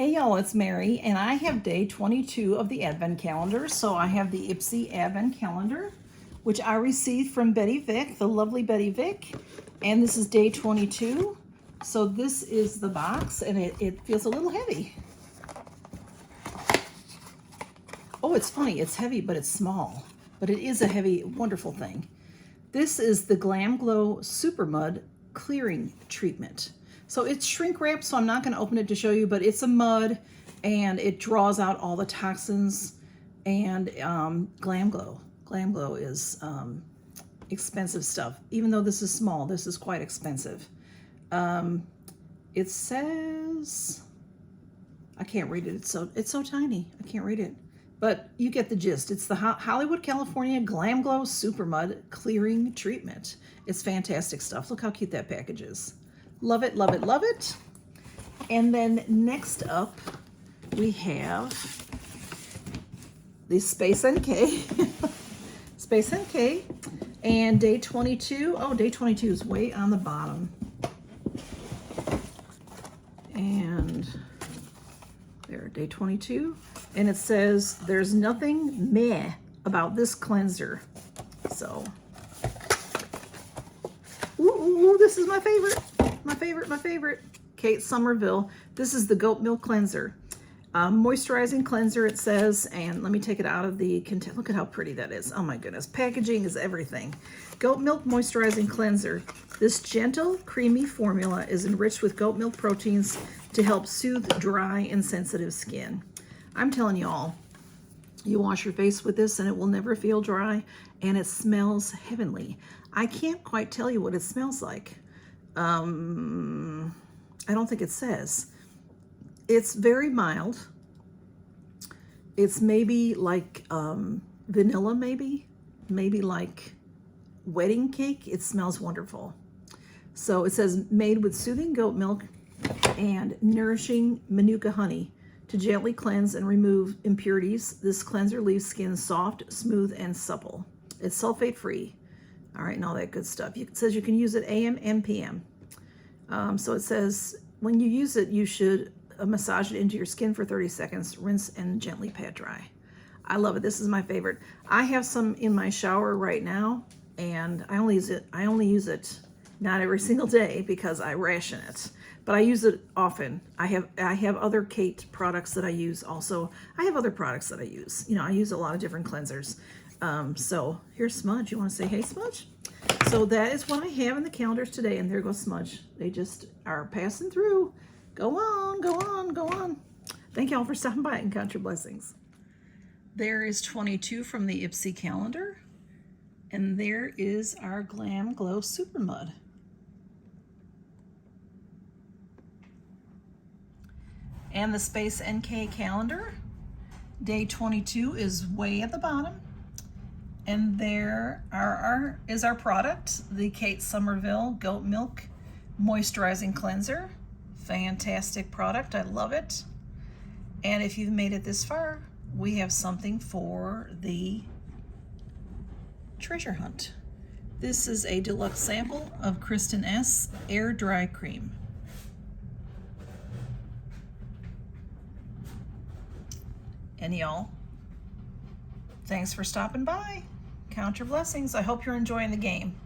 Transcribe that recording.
Hey y'all, it's Mary, and I have day 22 of the Advent calendar. So I have the Ipsy Advent calendar, which I received from Betty Vick, the lovely Betty Vick. And this is day 22. So this is the box, and it feels a little heavy. Oh, it's funny, it's heavy, but it's small. But it is a heavy, wonderful thing. This is the Glam Glow Super Mud Clearing Treatment. So it's shrink wrap, so I'm not going to open it to show you, but it's a mud and it draws out all the toxins. And Glam Glow. Glam Glow is expensive stuff. Even though this is small, this is quite expensive. It says, I can't read it. It's so tiny. I can't read it. But you get the gist. It's the Hollywood, California Glam Glow Super Mud Clearing Treatment. It's fantastic stuff. Look how cute that package is. Love it, love it, love it. And then next up, we have the Space NK. Space NK. And day 22. Oh, day 22 is way on the bottom. And there, day 22. And it says, there's nothing meh about this cleanser. So, ooh, this is my favorite. My favorite. Kate Somerville. This is the goat milk cleanser. Moisturizing cleanser, it says, and let me take it out of the content. Look at how pretty that is. Oh my goodness. Packaging is everything. Goat milk moisturizing cleanser. This gentle, creamy formula is enriched with goat milk proteins to help soothe dry and sensitive skin. I'm telling you all, you wash your face with this and it will never feel dry, and it smells heavenly. I can't quite tell you what it smells like. I don't think it says. It's very mild. It's maybe like vanilla, maybe like wedding cake. It smells wonderful. So it says made with soothing goat milk and nourishing manuka honey to gently cleanse and remove impurities. This cleanser leaves skin soft, smooth, and supple. It's sulfate free. All right, and all that good stuff. It says you can use it AM and PM. So it says when you use it, you should massage it into your skin for 30 seconds, rinse, and gently pat dry. I love it. This is my favorite. I have some in my shower right now, and I only use it not every single day because I ration it, but I use it often. I have other Kate products that I use also. I have other products that I use. You know, I use a lot of different cleansers. So here's Smudge. You want to say hey, Smudge? So that is what I have in the calendars today, and there goes Smudge. They just are passing through. Go on, go on, go on. Thank y'all for stopping by, and count your blessings. There is 22 from the Ipsy calendar, and there is our Glam Glow Super Mud. And the Space NK calendar, day 22 is way at the bottom. And there is our product, the Kate Somerville Goat Milk Moisturizing Cleanser. Fantastic product, I love it. And if you've made it this far, we have something for the treasure hunt. This is a deluxe sample of Kristen S. Air Dry Cream. And y'all, thanks for stopping by. Count your blessings. I hope you're enjoying the game.